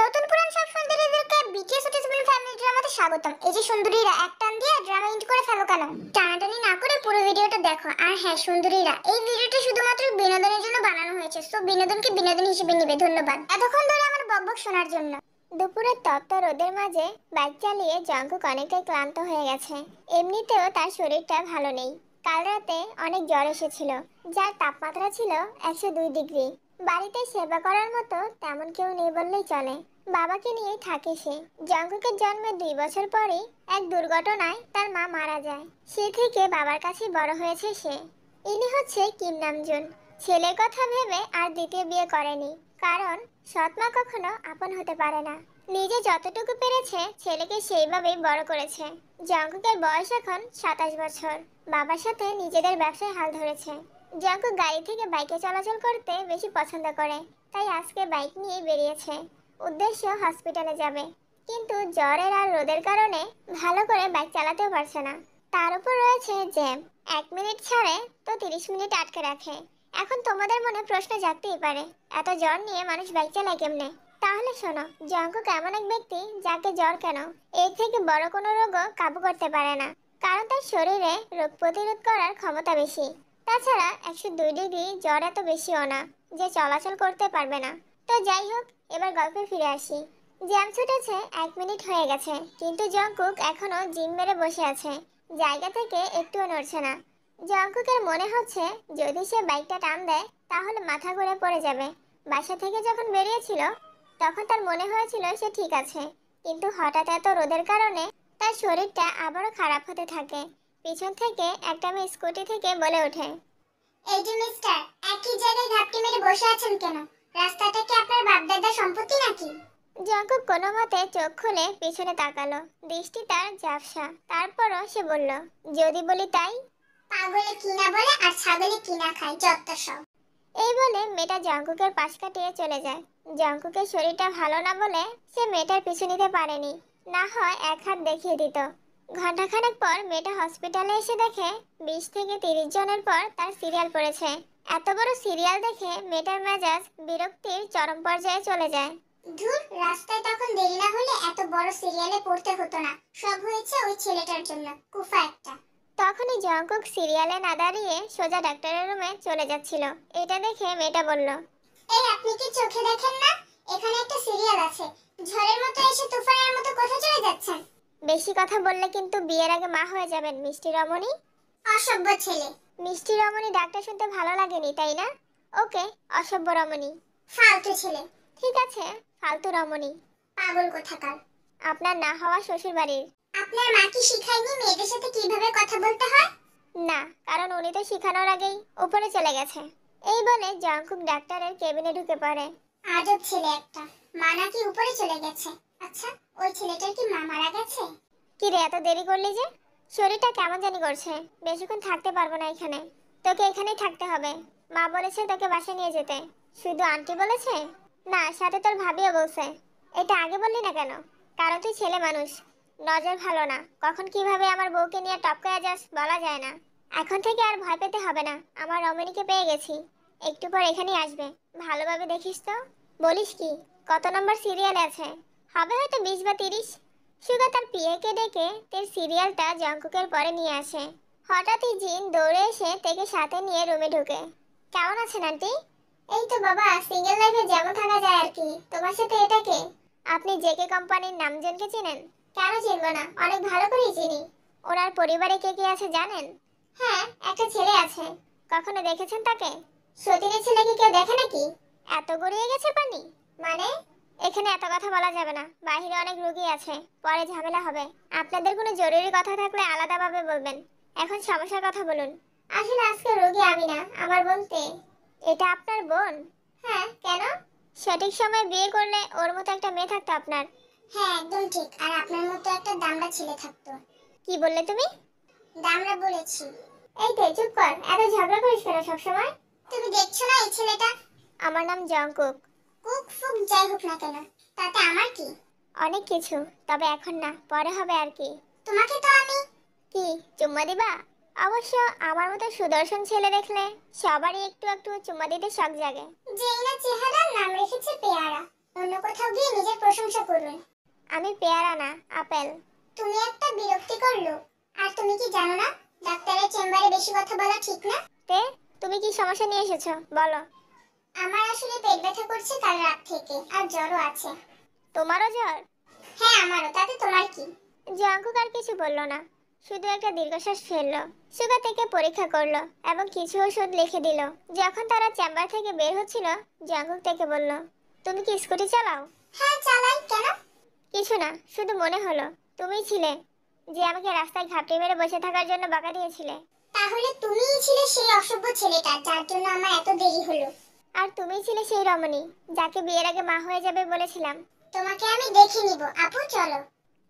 নতুন পুরান সব সুন্দরীদেরকে বিটিএস ওটিসবল ফ্যামিলি ড্রামাতে স্বাগতম। এই যে সুন্দরীরা এক টান দিয়ে ড্রামা এন্ড করে ফেলো কেন? টানাটানি না করে পুরো ভিডিওটা দেখো। আর হ্যাঁ সুন্দরীরা, এই ভিডিওটা শুধুমাত্র বিনোদনের জন্য বানানো হয়েছে, সো বিনোদনকে বিনোদন হিসেবে নিবে। ধন্যবাদ এতক্ষণ ধরে আমার বকবক শোনার জন্য। দুপুরের তপ্ত রোদের মাঝে বাইক চালিয়ে জঙ্কুক অনেকটাই ক্লান্ত হয়ে গেছে। এমনিতেও তার শরীরটা ভালো নেই। কাল রাতে অনেক জ্বর এসেছিল, যার তাপমাত্রা ছিল 102 ডিগ্রি। বাড়িতে সেবা করার মতো তেমন কেউ নেই বললেই চলে। বাবাকে নিয়েই থাকে সে। জঙ্কুকের জন্মের 2 বছর পরেই এক দুর্ঘটনায় তার মা মারা যায়। সে থেকে বাবার কাছে বড় হয়েছে সে। ইনি হচ্ছে কিম নামজুন। ছেলের কথা ভেবে আর দ্বিতীয় বিয়ে করেনি, কারণ সৎ মা কখনো আপন হতে পারে না। নিজে যতটুকু পেরেছে ছেলেকে সেইভাবেই বড় করেছে। জঙ্কুকের বয়স এখন 27 বছর। বাবার সাথে নিজেদের ব্যবসায় হাল ধরেছে। জঙ্কুক গাড়ি থেকে বাইকে চলাচল করতে বেশি পছন্দ করে, তাই আজকে বাইক নিয়ে বেরিয়েছে। উদ্দেশ্য হসপিটালে যাবে, কিন্তু জ্বরের আর রোদের কারণে ভালো করে বাইক চালাতেও পারছে না। তার উপর রয়েছে জ্যাম। 1 মিনিট ছাড়ে তো 30 মিনিট আটকে রাখে। এখন তোমাদের মনে প্রশ্ন জাগতেই পারে, এত জ্বর নিয়ে মানুষ বাইক চালায় কেমনে? তাহলে শোনো, জঙ্কুক এমন এক ব্যক্তি যাকে জ্বর কেন, এর থেকে বড় কোনো রোগও কাবু করতে পারে না, কারণ তার শরীরে রোগ প্রতিরোধ করার ক্ষমতা বেশি। তাছাড়া 102 ডিগ্রি জ্বর এত বেশিও না যে চলাচল করতে পারবে না। তো যাই হোক, এবার গল্পে ফিরে আসি। জ্যাম ছুটেছে 1 মিনিট হয়ে গেছে, কিন্তু জঙ্কুক এখনো জিম মেরে বসে আছে। জায়গা থেকে একটুও নড়ছে না। জঙ্কুকের মনে হচ্ছে যদি সে বাইকটা টান দেয় তাহলে মাথা ঘুরে পড়ে যাবে। বাসা থেকে যখন বেরিয়েছিল তখন তার মনে হয়েছিল সে ঠিক আছে, কিন্তু হঠাৎ এত রোদের কারণে তার শরীরটা আবারও খারাপ হতে থাকে। পিছন থেকে একটা মেয়ে স্কুটি থেকে বলে ওঠে, এই যে মিস্টার, একই জায়গায় ঘাপটি মেরে বসে আছেন কেন? রাস্তাটা কি আপনার বাপদাদার সম্পত্তি নাকি? জঙ্কুক কোনো মতে চোখ খুলে পিছনে তাকালো। দৃষ্টি তার ঝাপসা। তারপরও সে বলল, যদি বলি তাই? পাগলে কি না বলে আর ছাগলে কি না খায়, যত সব। এই বলে মেয়েটা জঙ্কুকের পাশ কাটিয়ে চলে যায়। জঙ্কুকের শরীরটা ভালো না বলে সে মেয়েটার পিছু নিতে পারেনি, না হয় এক হাত দেখিয়ে দিত। ঘন্টাখানেক পর মেয়েটা হসপিটালে এসে দেখে 20 থেকে 30 জনের পর তার সিরিয়াল পড়েছে। এত বড় সিরিয়াল দেখে মেয়েটার মেজাজ বিরক্তির চরম পর্যায়ে চলে যায়। ধুর, রাস্তায় তখন দেরি না হলে এত বড় সিরিয়ালে পড়তে হতো না। সব হয়েছে ওই ছেলেটার জন্য, কুফা একটা। তখনই জঙ্কুক সিরিয়ালে না দাঁড়িয়ে সোজা ডাক্তারের রুমে চলে যাচ্ছিল। এটা দেখে মেয়েটা বলল, এই আপনি কি চোখে দেখেন না? এখানে একটা সিরিয়াল আছে। ঝড়ের মতো এসে তুফানের মতো কোথায় চলে যাচ্ছেন? বেশি কথা বললে কিন্তু বিয়ের আগে মা হয়ে যাবেন মিষ্টি রমণী। অসভ্য ছেলে। মিষ্টি রমণী ডাক্তার শুনতে ভালো লাগেনি তাই না? ওকে, অসভ্য রমণী। ফালতু ছেলে। ঠিক আছে, ফালতু রমণী। পাগল কোথাকার। আপনার না হওয়া শ্বশুর বাড়ির। আপনার মা কি শিখায়নি মেয়েদের সাথে কিভাবে কথা বলতে হয়? না, কারণ উনি তো শেখানোর আগেই উপরে চলে গেছে। এই বলে জঙ্কুক ডাক্তারের কেবিনে ঢুকে পড়ে। আজব ছেলে একটা, মা নাকি উপরে চলে গেছে। আচ্ছা, ওই ছেলেটার কি মা মারা গেছে? কি রে, এত দেরি করলি যে? শরীরটা কেমন জানি করছে, বেশিক্ষণ থাকতে পারবো না এখানে। তোকে এখানেই থাকতে হবে। মা বলেছে তোকে বাসায় নিয়ে যেতে। শুধু আন্টি বলেছে? না, সাথে তোর ভাবিও বলছে। এটা আগে বললি না কেন? কারণ তুই ছেলে মানুষ, নজর ভালো না। কখন কিভাবে আমার বউকে নিয়ে টপকায়া যাস বলা যায় না। এখন থেকে আর ভয় পেতে হবে না, আমার রমণীকে পেয়ে গেছি। একটু পর এখানেই আসবে, ভালোভাবে দেখিস তো। বলিস কি, কত নম্বর সিরিয়ালে আছে? হবে হয়তো 20 বা 30। সুগা তার পিএকে ডেকে তের সিরিয়ালটা জঙ্কুকের পরে নিয়ে আসে। হঠাৎই জিন দৌড়ে এসে তেকে সাথে নিয়ে রুমে ঢুকে। কেমন আছেন আন্টি? এই তো বাবা, সিঙ্গেল লাইফে যেমন থাকা যায় আর কি। তোমার সাথে এটা কে? আপনি জেকে কোম্পানির নামজনকে চেনেন? কেন চিনব না, অনেক ভালো করেই চিনি। ওনার পরিবারে কে কে আছে জানেন? হ্যাঁ, একটা ছেলে আছে। কখনো দেখেছেন তাকে? সতীনের ছেলে কি কেউ দেখে নাকি? এত গড়িয়ে গেছে পানি? মানে? এখানে এত কথা বলা যাবে না, বাইরে অনেক রোগী আছে, পরে ঝামেলা হবে। আপনাদের কোনো জরুরি কথা থাকলে আলাদাভাবে বলবেন। এখন সমস্যার কথা বলুন। আসলে আজকে রোগী আমি না, আমার বোন তে। এটা আপনার বোন? হ্যাঁ, কেন? সঠিক সময় বিয়ে করলে ওর মতো একটা মেয়ে থাকতো আপনার। হ্যাঁ, একদম ঠিক। আর আপনার মতো একটা দামড়া ছেলে থাকতো। কি বললে তুমি? দামড়া বলেছি। এই তো চুপ কর, এত ঝগড়া করিস কেন সব সময়? তুমি দেখছো না এই ছেলেটা? আমার নাম জঙ্কুক। কুক ফুক যাই হোক না কেন, তাতে আমার কি? অনেক কিছু, তবে এখন না, পরে হবে আর কি। তোমাকে তো আমি কি চুম্মা দিবা? অবশ্য আমার মতো সুদর্শন ছেলে দেখলে সবারই একটু একটু চুম্মা দিতে শখ জাগে। যেই না চেহারা, নাম রেখেছে পেয়ারা। অন্য কোথাও গিয়ে নিজের প্রশংসা করুন। আমি পেয়ারা না, আপেল। তুমি একটা বিরক্তিকর লোক। আর তুমি কি জানো না, ডাক্তারের চেম্বারে বেশি কথা বলা ঠিক না? তে তুমি কি সমস্যা নিয়ে এসেছো, বলো। আমার আসলে পেট ব্যথা করছে কাল রাত থেকে, আর জ্বরও আছে। তোমারও জ্বর? হ্যাঁ আমারও, তাতে তোমার কি? জাঙ্কুক আর কিছু বলল না, শুধু একটা দীর্ঘশ্বাস ফেললো। সুগা থেকে পরীক্ষা করলো এবং কিছু ওষুধ লিখে দিল। যখন তারা চেম্বার থেকে বের হচ্ছিল, জাঙ্কুক থেকে বলল, তুমি কি স্কুটি চালাও? হ্যাঁ চালাই, কেন? কিছু না, শুধু মনে হলো তুমিই ছিলে যে আমাকে রাস্তায় ঘাপটি মেরে বসে থাকার জন্য বকা দিয়েছিলে। তাহলে তুমিই ছিলে সেই অসভ্য ছেলেটা যার জন্য আমার এত দেরি হলো। আর তুমিই ছিলে সেই রমণী যাকে বিয়ের আগে মা হয়ে যাবে বলেছিলাম। তোমাকে আমি দেখে নিব আপু, চলো।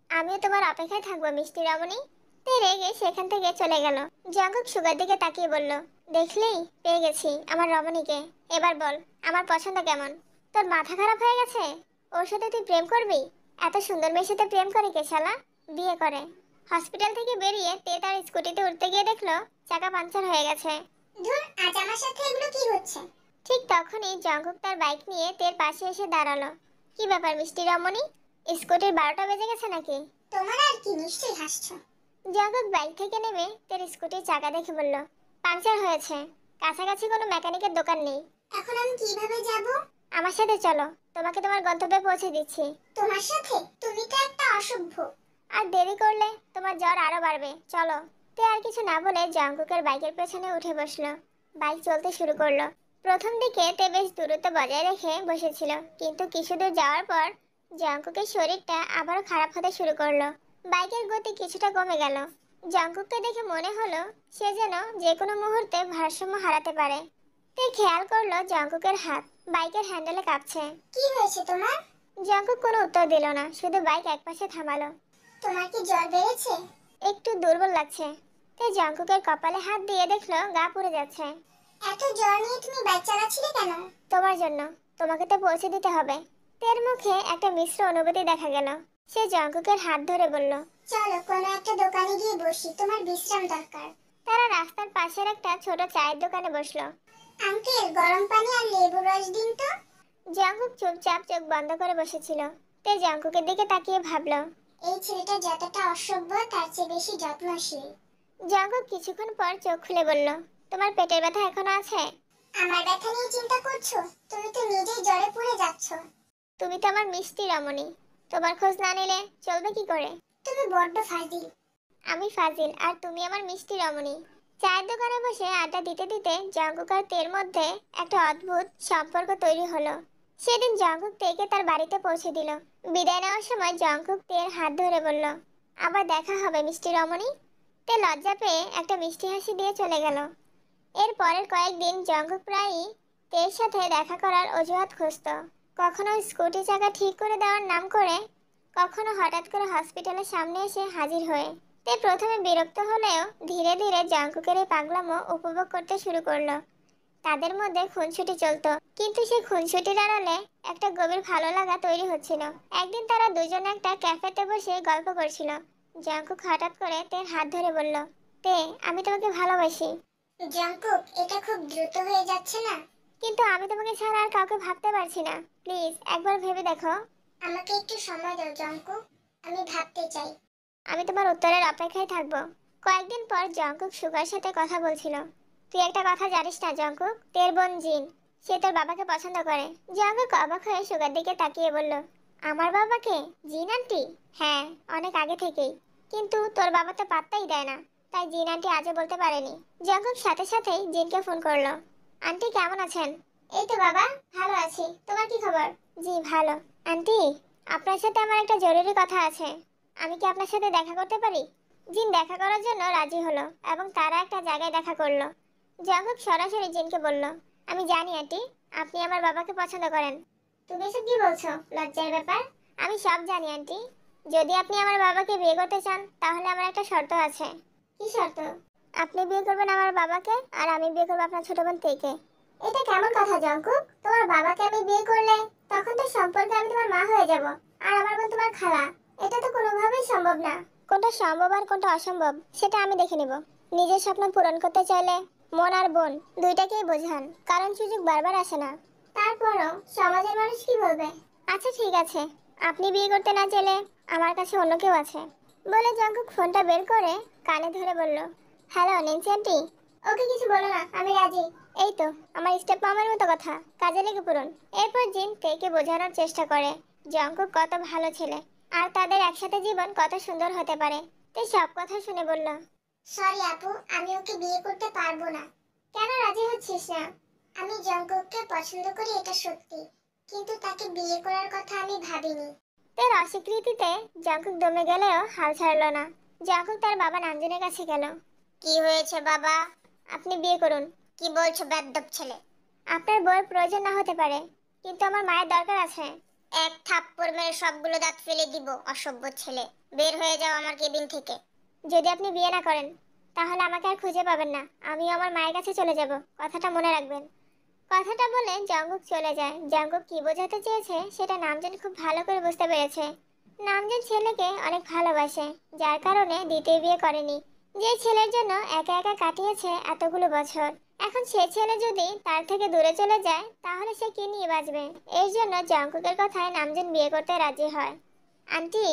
আমিও তোমার অপেক্ষায় থাকবো মিষ্টি রমণী। তে রেগে সেখান থেকে চলে গেল। জাঙ্কুক সুগার দিকে তাকিয়ে বলল, দেখলেই পেয়ে গেছি আমার রমণীকে। এবার বল আমার পছন্দ কেমন? তোর মাথা খারাপ হয়ে গেছে? ওর সাথে তুই প্রেম করবি? এত সুন্দর মেয়ের সাথে প্রেম করে কে শালা? বিয়ে করে। হসপিটাল থেকে বেরিয়ে তে তার স্কুটিতে উঠতে গিয়ে দেখলো চাকা পাংচার হয়ে গেছে। ধুর, আজ আমার সাথে এগুলো কি হচ্ছে? ঠিক তখনই জাঙ্কুক তার বাইক নিয়ে তের পাশে এসে দাঁড়ালো। কি ব্যাপার মিষ্টি রমণী, স্কুটির 12টা বেজে গেছে নাকি? তোমার আর কি, নিশ্চয়ই হাসছো। জাঙ্কুক বাইক থেকে নেমে তের স্কুটির চাকা দেখে বলল, পাংচার হয়েছে, কাছাকাছি কোনো মেকানিকের দোকান নেই। এখন আমি কিভাবে যাব? আমার সাথে চলো, তোমাকে তোমার গন্তব্যে পৌঁছে দিচ্ছি। তোমার সাথে? তুমি তো একটা অসভ্য। আর দেরি করলে তোমার জ্বর আরো বাড়বে, চলো। তে আর কিছু না বলে জাঙ্কুকের বাইকের পেছনে উঠে বসলো। বাইক চলতে শুরু করলো। প্রথম দিকে তে বেশ দূরত্ব বজায় রেখে বসেছিল, কিন্তু কিছুদূর যাওয়ার পর জাঙ্কুকের শরীরটা আবারও খারাপ হতে শুরু করলো। বাইকের গতি কিছুটা কমে গেল। জাঙ্কুককে দেখে মনে হলো সে যেন যে কোনো মুহূর্তে ভারসাম্য হারাতে পারে। তে খেয়াল করলো জাঙ্কুকের হাত বাইকের হ্যান্ডেলে কাঁপছে। কি হয়েছে তোমার? জাঙ্কুক কোনো উত্তর দিল না, শুধু বাইক একপাশে থামালো। তোমার কি জ্বর বেড়েছে? একটু দুর্বল লাগছে। তে জাঙ্কুকের কপালে হাত দিয়ে দেখলো গা পুড়ে যাচ্ছে। এত জ্বর নিয়ে তুমি বাইক চালাচ্ছিলে কেন? তোমার জন্য, তোমাকে তো পৌঁছে দিতে হবে। তের মুখে একটা মিশ্র অনুভূতি দেখা গেল। সে জাঙ্কুকের হাত ধরে বলল, চলো কোনো একটা দোকানে গিয়ে বসি, তোমার বিশ্রাম দরকার। তারা রাস্তার পাশের একটা ছোট চায়ের দোকানে বসলো। আঙ্কেল, গরম পানি আর লেবুর রস দিন তো। জাঙ্কুক চুপচাপ চোখ বন্ধ করে বসেছিল। তে জাঙ্কুকের দিকে তাকিয়ে ভাবলো, এই ছেলেটা যতটা অসভ্য তার চেয়ে বেশি যত্নশীল। জাঙ্কুক কিছুক্ষণ পর চোখ খুলে বলল, তোমার পেটের ব্যথা এখনো আছে? আমার ব্যথা নিয়ে চিন্তা করছো? তুমি তো নিজেই জ্বরে পুড়ে যাচ্ছ। তুমি তো আমার মিষ্টি রমণী, তোমার খোঁজ না নিলে চলবে কি করে? তুমি বড্ড ফাজিল। আমি ফাজিল আর তুমি আমার মিষ্টি রমণী। চায়ের দোকানে বসে আড্ডা দিতে দিতে জাঙ্কুক আর তের মধ্যে একটা অদ্ভুত সম্পর্ক তৈরি হলো। সেদিন জাঙ্কুক তেকে তার বাড়িতে পৌঁছে দিল। বিদায় নেওয়ার সময় জাঙ্কুক তের হাত ধরে বলল, আবার দেখা হবে মিষ্টি রমণী। তে লজ্জা পেয়ে একটা মিষ্টি হাসি দিয়ে চলে গেল। এর পরের কয়েকদিন জাঙ্কুক প্রায়ই তের সাথে দেখা করার অজুহাত খুঁজত। কখনো স্কুটি চাকা ঠিক করে দেওয়ার নাম করে, কখনো হঠাৎ করে হসপিটালের সামনে এসে হাজির হয়ে। তে প্রথমে বিরক্ত হলেও ধীরে ধীরে জাঙ্কুকের এই পাগলামো উপভোগ করতে শুরু করলো। তাদের মধ্যে খুনসুটি চলতো, কিন্তু সেই খুনসুটির আড়ালে একটা গভীর ভালো লাগা তৈরি হচ্ছিল। একদিন তারা দুজনে একটা ক্যাফেতে বসে গল্প করছিল। জাঙ্কুক হঠাৎ করে তের হাত ধরে বলল, তে আমি তোমাকে ভালোবাসি। জাঙ্কুক, এটা খুব দ্রুত হয়ে যাচ্ছে না? কিন্তু আমি তোমাকে ছাড়া আর কাউকে ভাবতে পারছি না। প্লিজ একবার ভেবে দেখো। আমাকে একটু সময় দাও জাঙ্কুক, আমি ভাবতে চাই। আমি তোমার উত্তরের অপেক্ষায় থাকবো। কয়েকদিন পর জাঙ্কুক সুগার সাথে কথা বলছিল। তুই একটা কথা জানিস না জাঙ্কুক, তের বোন জিন, সে তোর বাবাকে পছন্দ করে। জাঙ্কুক অবাক হয়ে সুগার দিকে তাকিয়ে বলল, আমার বাবাকে? জিন আন্টি? হ্যাঁ, অনেক আগে থেকেই। কিন্তু তোর বাবা তো পাত্তাই দেয় না, তাই জিন আন্টি আজও বলতে পারেনি। জাঙ্কুক সাথে সাথেই জিনকে ফোন করলো। আন্টি কেমন আছেন? এই তো বাবা, ভালো আছি। তোমার কি খবর? জি ভালো। আন্টি, আপনার সাথে আমার একটা জরুরি কথা আছে। আমি কি আপনার সাথে দেখা করতে পারি? জিন দেখা করার জন্য রাজি হলো এবং তারা একটা জায়গায় দেখা করলো। জাঙ্কুক সরাসরি জিনকে বলল, আমি জানি আন্টি, আপনি আমার বাবাকে পছন্দ করেন। তুমি এসব কি বলছো? লজ্জার ব্যাপার। আমি সব জানি আন্টি। যদি আপনি আমার বাবাকে বিয়ে করতে চান তাহলে আমার একটা শর্ত আছে। কি শর্ত? আপনি বিয়ে করবেন আমার বাবাকে আর আমি বিয়ে করব আপনার ছোট বোন তেকে। এটা কেমন কথা জাঙ্কুক? তোমার বাবাকে আমি বিয়ে করলে তখন তো সম্পর্কে আমি তোমার মা হয়ে যাব আর আমার বোন তোমার খালা। এটা তো কোনোভাবেই সম্ভব না। কোনটা সম্ভব আর কোনটা অসম্ভব সেটা আমি দেখে নেব। নিজের স্বপ্ন পূরণ করতে চাইলে মন আর বোন দুইটাকেই বোঝান, কারণ সুযোগ বারবার আসে না। তারপরও সমাজের মানুষ কি বলবে? আচ্ছা ঠিক আছে, আপনি বিয়ে করতে না চাইলে আমার কাছে অন্য কেউ আছে বলে জঙ্কুক ফোনটা বের করে কানে ধরে বলল, হ্যালো ন্যান্সি আন্টি। ওকে কিছু বলো না, আমি রাজি। এই তো আমার স্টেপ মামার মতো কথা, কাজে লেগে পড়ুন। এরপর জিন তেকে বোঝানোর চেষ্টা করে জঙ্কুক কত ভালো ছেলে আর তাদের একসাথে জীবন কত সুন্দর হতে পারে। তে সব কথা শুনে বলল, সরি আপু, আমি ওকে বিয়ে করতে পারবো না। কেন রাজি হচ্ছিস না? আমি জঙ্কুককে পছন্দ করি, এটা সত্যি, কিন্তু তাকে বিয়ে করার কথা আমি ভাবিনি। তার অস্বীকৃতিতে জঙ্কুক দমে গেলেও হাল ছাড়লো না। জঙ্কুক তার বাবা নামজনের কাছে গেল। কি হয়েছে বাবা? আপনি বিয়ে করুন। কি বলছো বেয়াদব ছেলে? আপনার বউয়ের প্রয়োজন না হতে পারে, কিন্তু আমার মায়ের দরকার আছে। এক থাপ্পড় মেরে সবগুলো দাঁত ফেলে দিব, অসভ্য ছেলে। বের হয়ে যাও আমার কেবিন থেকে। যদি আপনি বিয়ে না করেন তাহলে আমাকে আর খুঁজে পাবেন না, আমিও আমার মায়ের কাছে চলে যাব, কথাটা মনে রাখবেন। কথাটা বলে জঙ্কুক চলে যায়। জঙ্কুক কি বোঝাতে চেয়েছে সেটা নামজেন খুব ভালো করে বুঝতে পেরেছে। নামজেন ছেলেকে অনেক ভালোবাসে, যার কারণে দ্বিতীয় বিয়ে করেনি। যে ছেলের জন্য একা একা কাটিয়েছে এতগুলো বছর, এখন সে ছেলে যদি তার থেকে দূরে চলে যায় তাহলে সে কি নিয়ে বাঁচবে। এর জন্য জঙ্কুকের কথায় নামজেন বিয়ে করতে রাজি হয়। আন্টি,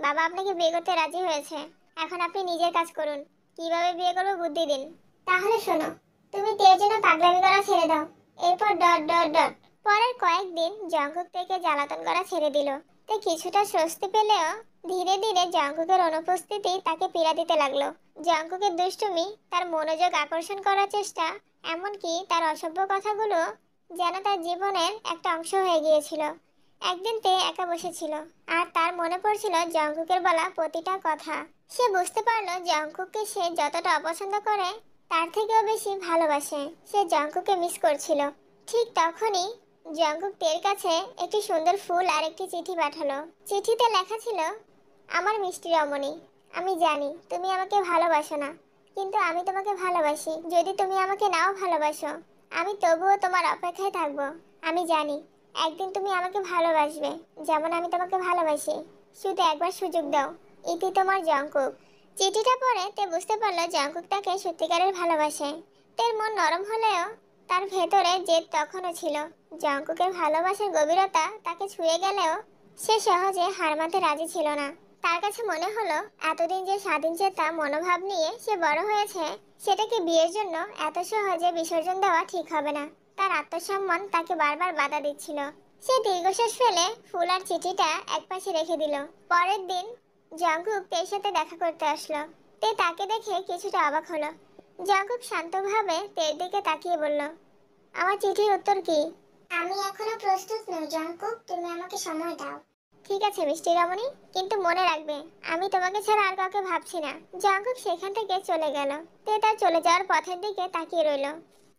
বাবা আপনাকে বিয়ে করতে রাজি হয়েছে, এখন আপনি নিজের কাজ করুন, কিভাবে বিয়ে করবো বুদ্ধি দিন। তাহলে শোনো, তুমি তের জন্য পাগলামি করা ছেড়ে দাও। এরপর ডট ডট ডট পরের কয়েকদিন জঙ্কুক থেকে জ্বালাতন করা ছেড়ে দিল। তে কিছুটা স্বস্তি পেলেও ধীরে ধীরে জঙ্কুকের অনুপস্থিতি তাকে পীড়া দিতে লাগলো। জঙ্কুকের দুষ্টুমি, তার মনোযোগ আকর্ষণ করার চেষ্টা, এমনকি তার অসভ্য কথাগুলো যেন তার জীবনের একটা অংশ হয়ে গিয়েছিল। একদিন তে একা বসেছিল আর তার মনে পড়ছিল জঙ্কুকের বলা প্রতিটা কথা। সে বুঝতে পারলো জঙ্কুককে সে যতটা অপছন্দ করে তার থেকেও বেশি ভালোবাসে। সে জঙ্কুককে মিস করছিল। ঠিক তখনই জঙ্কুক তের কাছে একটি সুন্দর ফুল আর একটি চিঠি পাঠালো। চিঠিতে লেখা ছিল, আমার মিষ্টি রমণী, আমি জানি তুমি আমাকে ভালোবাসো না, কিন্তু আমি তোমাকে ভালোবাসি। যদি তুমি আমাকে নাও ভালোবাসো আমি তবুও তোমার অপেক্ষায় থাকবো। আমি জানি একদিন তুমি আমাকে ভালোবাসবে যেমন আমি তোমাকে ভালোবাসি। শুধু একবার সুযোগ দাও। ইতি তোমার জঙ্কুক। চিঠিটা পড়ে তে বুঝতে পারলো জঙ্কুক তাকে সত্যিকারের ভালোবাসে। তের মন নরম হলেও তার ভেতরে জেদ তখনও ছিল। জঙ্কুকের ভালোবাসার গভীরতা তাকে ছুঁয়ে গেলেও সে সহজে হার মানতে রাজি ছিল না। তার কাছে মনে হলো এতদিন যে স্বাধীন চেতা মনোভাব নিয়ে সে বড় হয়েছে সেটাকে বিয়ের জন্য এত সহজে বিসর্জন দেওয়া ঠিক হবে না। তার আত্মসম্মান তাকে বারবার বাধা দিচ্ছিল। সে দীর্ঘশ্বাস ফেলে ফুল আর চিঠিটা একপাশে রেখে দিল। পরের দিন জঙ্কুক তের সাথে দেখা করতে আসলো। তে তাকে দেখে কিছুটা অবাক হলো। জঙ্কুক শান্তভাবে তের দিকে তাকিয়ে বলল, আমার চিঠির উত্তর কি? আমি এখনো প্রস্তুত নই জঙ্কুক, তুমি আমাকে সময় দাও। ঠিক আছে মিষ্টি রমণী, কিন্তু মনে রাখবে আমি তোমাকে ছাড়া আর কাউকে ভাবছি না। জঙ্কুক সেখান থেকে চলে গেল। তে তার চলে যাওয়ার পথের দিকে তাকিয়ে রইল।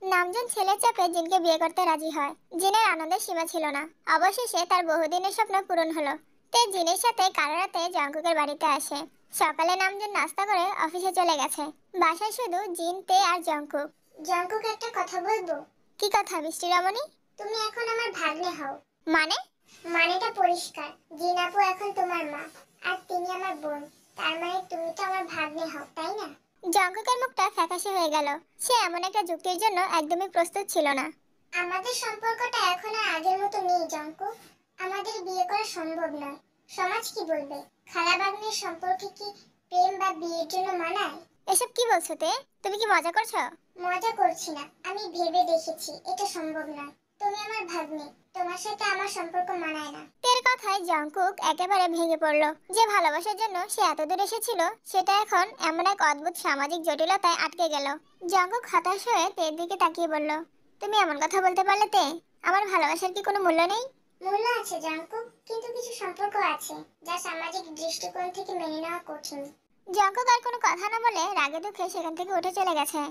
নামজন ছেলের চাপে জিনকে বিয়ে করতে রাজি হয়। জিনের আনন্দের সীমা ছিল না। অবশেষে তার বহুদিনের স্বপ্ন পূরণ হলো। তে জিনের সাথে কাল রাতে জঙ্কুকের বাড়িতে আসে। সকালে নামজন নাস্তা করে অফিসে চলে গেছে। বাসায় শুধু জিন, তে আর জঙ্কুক। জঙ্কুক, একটা কথা বলবো? কি কথা মিষ্টি রমণী? তুমি এখন আমার ভাগ্নে হও। মানে? মানেটা পরিষ্কার, জিন আপু এখন তোমার মা আর তিনি আমার বোন, তার মানে তুমি তো আমার ভাগ্নে হও, তাই না? জঙ্কুকের মুখটা ফ্যাকাশে হয়ে গেল। সে এমন একটা যুক্তির জন্য একদমই প্রস্তুত ছিল না। আমাদের সম্পর্কটা এখন আর আগের মতো নেই জঙ্কুক, আমাদের বিয়ে করা সম্ভব নয়। সমাজ কি বলবে? খালা ভাগ্নের সম্পর্কে কি প্রেম বা বিয়ের জন্য মানায়? এসব কি বলছো তে? তুমি কি মজা করছো? মজা করছি না, আমি ভেবে দেখেছি এটা সম্ভব নয়। তুমি আমার ভাগ্নে, তোমার সাথে আমার সম্পর্ক মানায় না। তের কথায় জঙ্কুক একেবারে ভেঙে পড়ল। যে ভালোবাসার জন্য সে এতদূর এসেছিল সেটা এখন এমন এক অদ্ভুত সামাজিক জটিলতায় আটকে গেল। জঙ্কুক হতাশ হয়ে তের দিকে তাকিয়ে বলল, তুমি এমন কথা বলতে পারলে তে? আমার ভালোবাসার কি কোনো মূল্য নেই? মূল্য আছে জঙ্কুক, কিন্তু কিছু সম্পর্ক আছে যা সামাজিক দৃষ্টিকোণ থেকে মেনে নেওয়া কঠিন। জঙ্কুক আর কোনো কথা না বলে রাগে দুঃখে সেখান থেকে উঠে চলে গেছে।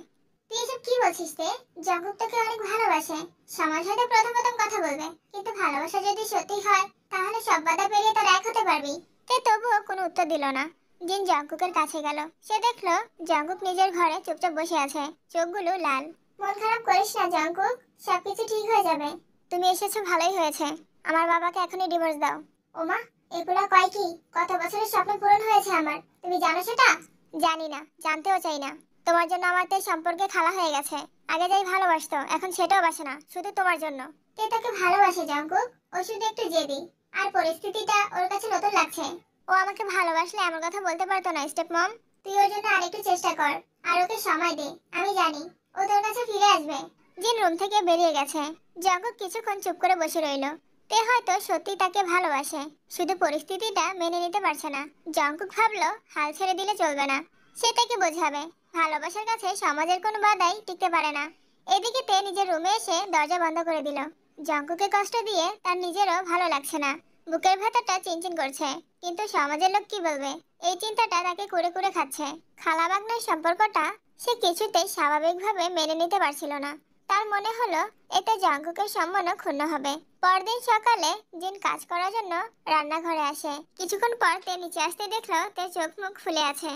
তুই এসব কি বলছিস তে? জঙ্কুক তোকে অনেক ভালোবাসে। সমাজ হয়তো প্রথম প্রথম কথা বলবে, কিন্তু ভালোবাসা যদি সত্যি হয় তাহলে সব বাধা পেরিয়ে তোর এক হতে পারবি। তে তবুও কোনো উত্তর দিল না। জিন জঙ্কুকের কাছে গেল। সে দেখলো জঙ্কুক নিজের ঘরে চুপচাপ বসে আছে, চোখগুলো লাল। মন খারাপ করিস না জঙ্কুক, সবকিছু ঠিক হয়ে যাবে। তুমি এসেছো ভালোই হয়েছে। আমার বাবাকে এখনই ডিভোর্স দাও। ওমা, এগুলা কয় কি? কত বছরের স্বপ্ন পূরণ হয়েছে আমার, তুমি জানো সেটা? জানি না, জানতেও চাই না। তোমার জন্য আমার তে সম্পর্কে খালা হয়ে গেছে। আগে যাই ভালোবাসতো এখন সেটাও বাসে না, শুধু তোমার জন্য। কে তাকে ভালোবাসে জঙ্কুক? ও শুধু একটু জেদি। আর পরিস্থিতিটা ওর কাছে নতুন লাগছে। ও আমাকে ভালোবাসলে এমন কথা বলতে পারতো না স্টেপ মম। তুই ওর জন্য আরেকটু চেষ্টা কর আর ওকে সময় দে। আমি জানি ও তোর কাছে ফিরে আসবে। জিন রুম থেকে বেরিয়ে গেছে। জঙ্কুক কিছুক্ষণ চুপ করে বসে রইল। তে হয়তো সত্যি তাকে ভালোবাসে, শুধু পরিস্থিতিটা মেনে নিতে পারছে না। জঙ্কুক ভাবলো হাল ছেড়ে দিলে চলবে না, সে তাকে বোঝাবে ভালোবাসার কাছে সমাজের কোনো বাধাই টিকতে পারে না। এদিকে তে নিজের রুমে এসে দরজা বন্ধ করে দিল। জঙ্কুকে কষ্ট দিয়ে তার নিজেরও ভালো লাগছে না। বুকের ভেতরটা চিনচিন করছে, কিন্তু সমাজের লোক কি বলবে এই চিন্তাটা তাকে কুরে কুরে খাচ্ছে। খালা বাগনার সম্পর্কটা সে কিছুতেই স্বাভাবিকভাবে মেনে নিতে পারছিল না। তার মনে হলো এতে জঙ্কুকের সম্মানও ক্ষুণ্ণ হবে। পরদিন সকালে জিন কাজ করার জন্য রান্নাঘরে আসে। কিছুক্ষণ পর তে নিচে আসতে দেখলো তার চোখ মুখ ফুলে আছে।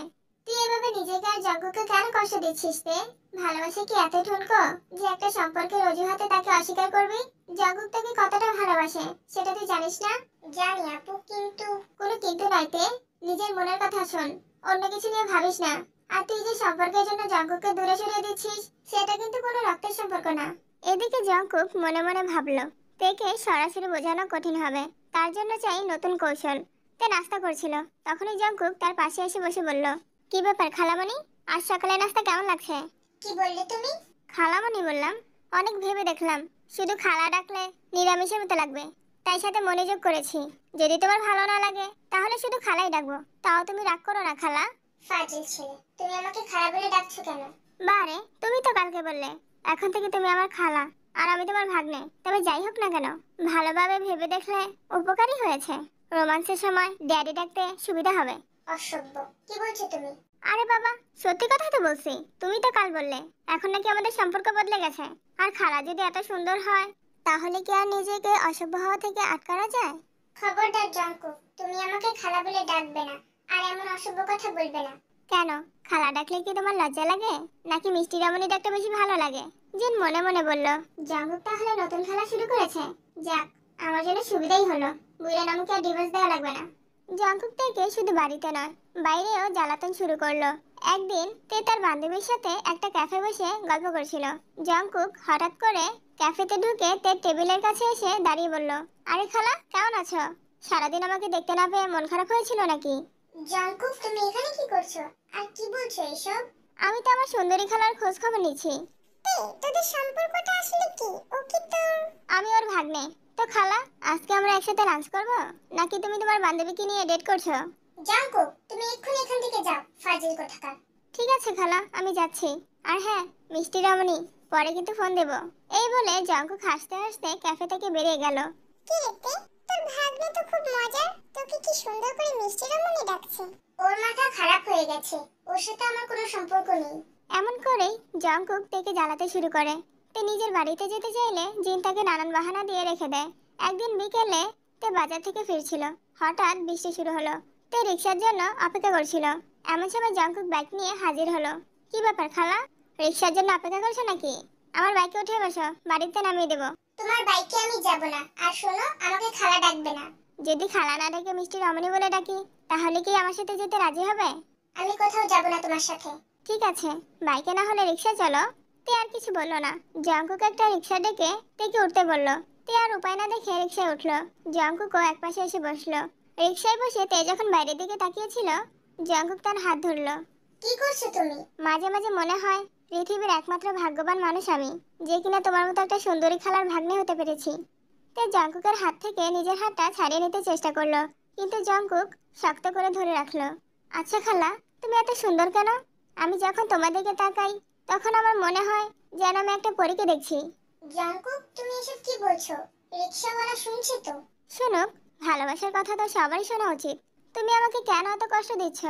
তুই এভাবে নিজেকে আর জঙ্কুককে কেন কষ্ট দিচ্ছিস তে? ভালোবাসা কি এত ঠুনকো যে একটা সম্পর্কের অজুহাতে তাকে অস্বীকার করবি? জঙ্কুক তোকে কতটা ভালোবাসে সেটা তুই জানিস না? জানি আপু, কিন্তু কোনো কিন্তু নয় তে। নিজের মনের কথা শোন, অন্য কিছু নিয়ে ভাবিস না। আর তুই যে সম্পর্কের জন্য জঙ্কুককে দূরে সরিয়ে দিচ্ছিস সেটা কিন্তু কোনো রক্তের সম্পর্ক না। এদিকে জঙ্কুক মনে মনে ভাবলো তেকে সরাসরি বোঝানো কঠিন হবে, তার জন্য চাই নতুন কৌশল। তে নাস্তা করছিল, তখনই জঙ্কুক তার পাশে এসে বসে বলল, কি ব্যাপার খালামণি, আজ সকালে নাস্তা কেমন লাগছে? কি বললে তুমি? খালামণি বললাম। অনেক ভেবে দেখলাম শুধু খালা ডাকলে নিরামিষের মতো লাগবে, তাই সাথে মনোযোগ করেছি। যদি তোমার ভালো না লাগে তাহলে শুধু খালাই ডাকবো। তাও তুমি রাগ করো না খালা। ফাজিল ছেলে, তুমি আমাকে খালা বলে ডাকছো কেন? বারে, তুমি তো কালকে বললে এখন থেকে তুমি আমার খালা আর আমি তোমার ভাগ্নে। তবে যাই হোক না কেন, ভালোভাবে ভেবে দেখলে উপকারই হয়েছে। রোমান্সের সময় ড্যাডি ডাকতে সুবিধা হবে। অসভ্য, কি বলছো তুমি? আরে বাবা, সত্যি কথাই তো বলছি। তুমি তো কাল বললে এখন নাকি আমাদের সম্পর্ক বদলে গেছে। আর খালা যদি এত সুন্দর হয় তাহলে কি আর নিজেকে অসভ্য হওয়া থেকে আটকানো যায়? খবরদার জঙ্কুক, তুমি আমাকে খালা বলে ডাকবে না আর এমন অসভ্য কথা বলবে না। কেন, খালা ডাকলে কি তোমার লজ্জা লাগে নাকি মিষ্টি রমণী ডাকতে বেশি ভালো লাগে? জিন মনে মনে বলল, জঙ্কুক তাহলে নতুন খেলা শুরু করেছে। যাক, আমার জন্য সুবিধাই হলো। বুইরা নামকে আর ডিভোর্স দেওয়া লাগবে না। জঙ্কুক থেকে শুধু বাড়িতে নয় বাইরেও জ্বালাতন শুরু করলো। একদিন তে তার বান্ধবীর সাথে একটা ক্যাফে বসে গল্প করছিল। জঙ্কুক হঠাৎ করে ক্যাফেতে ঢুকে তের টেবিলের কাছে এসে দাঁড়িয়ে বলল, আরে খালা, কেমন আছো? সারাদিন আমাকে দেখতে না পেয়ে মন খারাপ হয়েছিল নাকি? জঙ্কুক, তুমি এখানে কি করছো আর কি বলছো এসব? আমি তো আমার সুন্দরী খালার খোঁজ খবর নিচ্ছি। তোদের সম্পর্কটা আসলে কি? ও কি তোর? আমি ওর ভাগ্নে। তো খালা, আজকে আমরা একসাথে লাঞ্চ করব নাকি তুমি তোমার বান্ধবীকে নিয়ে ডেট করছো? জঙ্কুক, তুমি এক্ষুনি এখান থেকে যাও, ফাজিল কোথাকার। ঠিক আছে খালা, আমি যাচ্ছি। আর হ্যাঁ মিষ্টি রমণী, পরে কিন্তু ফোন দেব। এই বলে জঙ্কুক হাসতে হাসতে ক্যাফে থেকে বেরিয়ে গেল। কি রে, তোর ভাগ্নে তো খুব মজার, তোকে কি সুন্দর করে মিষ্টি রমণী ডাকছে। ওর মাথা খারাপ হয়ে গেছে, ওর সাথে আমার কোনো সম্পর্ক নেই। এমন করেই জঙ্কুক তেকে জ্বালাতে শুরু করে। তে নিজের বাড়িতে যেতে চাইলে জিন তাকে নানান বাহানা দিয়ে রেখে দেয়। একদিন বিকেলে তে বাজার থেকে ফিরছিল, হঠাৎ বৃষ্টি শুরু হলো। তে রিক্সার জন্য অপেক্ষা করছিল। এমন সময় জঙ্কুক বাইক নিয়ে হাজির হলো। কি ব্যাপার খালা, রিক্সার জন্য অপেক্ষা করছো নাকি? আমার বাইকে উঠে বসো, বাড়িতে নামিয়ে দেবো। তোমার বাইকে আমি যাব না, আর শোনো, আমাকে খালা ডাকবে না। যদি খালা না ডেকে মিষ্টি রমণী বলে ডাকি তাহলে কি আমার সাথে যেতে রাজি হবে? আমি কোথাও যাব না তোমার সাথে। ঠিক আছে, বাইকে না হলে রিক্সা চলো। তে আর কিছু বললো না। জঙ্কুক একটা রিক্সা ডেকে তেকে উঠতে বলল। তে আর উপায় না দেখে রিক্সায় উঠলো। জঙ্কুকও একপাশে এসে বসলো। রিক্সায় বসে তে যখন বাইরের দিকে তাকিয়েছিল, জঙ্কুক তার হাত ধরলো। কি করছো তুমি? মাঝে মাঝে মনে হয় পৃথিবীর একমাত্র ভাগ্যবান মানুষ আমি, যে কিনা তোমার মতো একটা সুন্দরী খালার ভাগ্নে হতে পেরেছি। তে জঙ্কুকের হাত থেকে নিজের হাতটা ছাড়িয়ে নিতে চেষ্টা করলো, কিন্তু জঙ্কুক শক্ত করে ধরে রাখলো। আচ্ছা খালা, তুমি এত সুন্দর কেন? আমি যখন তোমার দিকে তাকাই তখন আমার মনে হয় যেন আমি একটা পরীকে দেখছি। জঙ্কুক, তুমি এসব কি বলছো? রিকশাওয়ালা শুনছে তো। শুনুক, ভালোবাসার কথা তো সবারই শোনা উচিত। তুমি আমাকে কেন এত কষ্ট দিচ্ছ?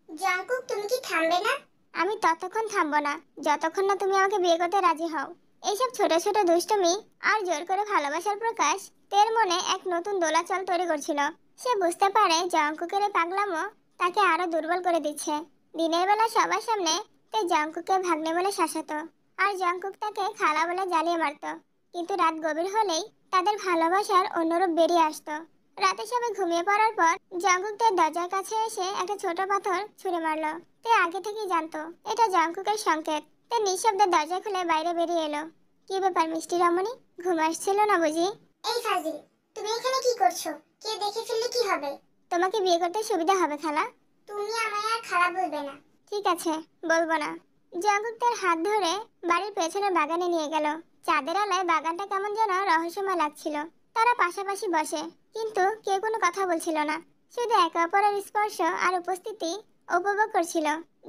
জঙ্কুক, তুমি কি থামবে না? আমি ততক্ষণ থামবো না যতক্ষণ না তুমি আমাকে বিয়ে করতে রাজি হও। এইসব ছোট ছোট দুষ্টুমি আর জোর করে ভালোবাসার প্রকাশ তের মনে এক নতুন দোলাচল তৈরি করছিল। সে বুঝতে পারে জঙ্কুকের এই পাগলামো তাকে আরো দুর্বল করে দিচ্ছে। দিনের বেলা সবার সামনে তে জঙ্কুককে ভাগ্নে বলে শাসাতো, আর জঙ্কুক তাকে খালা বলে জ্বালিয়ে মারতো। কিন্তু রাত গভীর হলেই তাদের ভালোবাসার অন্যরূপ বেরিয়ে আসতো। রাতে সবাই ঘুমিয়ে পড়ার পর জঙ্কুক তার দরজার কাছে এসে একটা ছোট পাথর ছুঁড়ে মারলো। তে আগে থেকেই জানতো এটা জঙ্কুকের সংকেত। তে নিঃশব্দে দরজা খুলে বাইরে বেরিয়ে এলো। কি ব্যাপার মিষ্টি রমণী, ঘুম আসছিল না বুঝি? এই ফাজিল, তুমি এখানে কি করছো? কে দেখে ফেললে কি হবে? তোমাকে বিয়ে করতে সুবিধা হবে খালা। তুমি আমায় আর খালা বলবে না। ঠিক আছে, বলবো না। জঙ্কুক তার হাত ধরে বাড়ির পেছনের বাগানে নিয়ে গেল। চাঁদের আলোয় বাগানটা কেমন যেন রহস্যময় লাগছিল। তারা পাশাপাশি বসে, কিন্তু কেউ কোনো কথা বলছিল না। শুধু একে অপরের স্পর্শ আর উপস্থিতি উপভোগ করছিল।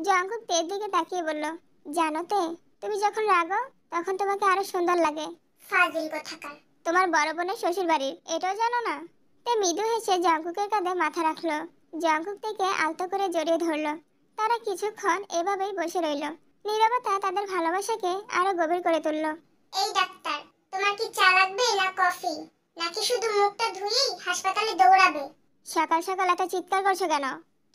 জঙ্কুক তের দিকে তাকিয়ে বলল, জানো তে, তুমি যখন রাগো তখন তোমাকে আরো সুন্দর লাগে। ফাজিল কোথাকার। তোমার বড় বোনের শ্বশুর বাড়ির, এটাও জানো না? তে মৃদু হেসে জঙ্কুকের কাঁধে মাথা রাখলো। জঙ্কুক থেকে আলতো করে জড়িয়ে ধরলো। তারা কিছুক্ষণ এভাবেই বসে রইল। নীরবতা তাদের ভালোবাসাকে আরো গভীর করে তুলল। এই ডাক্তার, তোমার কি চা লাগবে না কফি, নাকি শুধু মুখটা ধুয়েই হাসপাতালে দৌড়াবে? সকাল সকাল এত চিৎকার করছো কেন?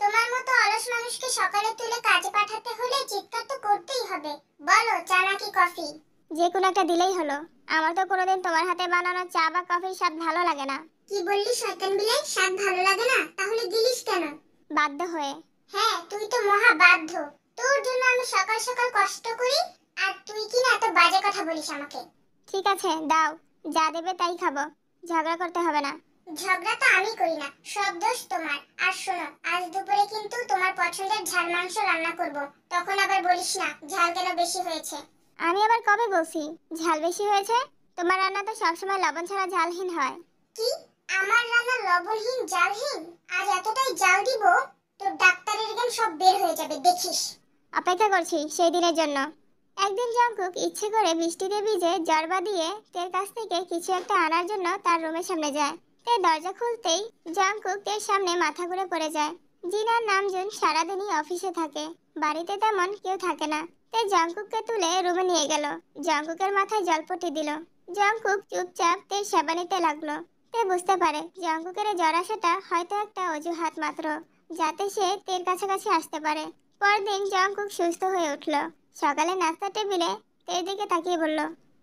তোমার মতো অলস মানুষকে সকালে তুলে কাজে পাঠাতে হলে চিৎকার তো করতেই হবে। বলো, চা নাকি কফি? যে কোনো একটা দিলেই হলো। আমার তো কোনোদিন তোমার হাতে বানানো চা বা কফির স্বাদ ভালো লাগে না। কি বললি শয়তান বিলাই? স্বাদ ভালো লাগে না? তাহলে দিলিস কেন? বাধ্য হয়ে। হ্যাঁ, তুই তো মহা বাধ্য। তোর জন্য আমি সকাল সকাল কষ্ট করি, আর তুই কি না এত বাজে কথা বলিস আমাকে। ঠিক আছে, দাও। যা দেবে তাই খাবো। ঝগড়া করতে হবে না। ঝগড়া তো আমি করি না, সব দোষ তোমার। আর শোনো, আজ দুপুরে কিন্তু তোমার পছন্দের ঝাল মাংস রান্না করব। তখন আবার বলিস না ঝাল কেন বেশি হয়েছে। আমি আবার কবে বলছি ঝাল বেশি হয়েছে? তোমার রান্না তো সবসময় লবণ ছাড়া ঝালহীন হয়। কি? আমার রান্না লবণহীন জালহীন? আজ এতটাই জাল দিব, তোর ডাক্তারের জ্ঞান সব বের হয়ে যাবে, দেখিস। অপেক্ষা করছি সেই দিনের জন্য। একদিন জঙ্কুক ইচ্ছে করে বৃষ্টিতে ভিজে জ্বর বাঁধিয়ে তের কাছ থেকে কিছু একটা আনার জন্য তার রুমের সামনে যায়। তে দরজা খুলতেই জঙ্কুক তের সামনে মাথা ঘুরে পড়ে যায়। জিনার নামজুন সারাদিনই অফিসে থাকে, বাড়িতে তেমন কেউ থাকে না। তে জঙ্কুককে তুলে রুমে নিয়ে গেল। জঙ্কুকের মাথায় জলপট্টি দিল। জঙ্কুক চুপচাপ তের সেবা নিতে লাগলো। তে বুঝতে পারে জঙ্কুকের জ্বর আসাটা হয়তো একটা অজুহাত মাত্র, যাতে সে তের কাছাকাছি আসতে পারে। পরদিন জঙ্কুক সুস্থ হয়ে উঠল। সকালে নাস্তার টেবিলে তের দিকে তাকিয়ে বলল,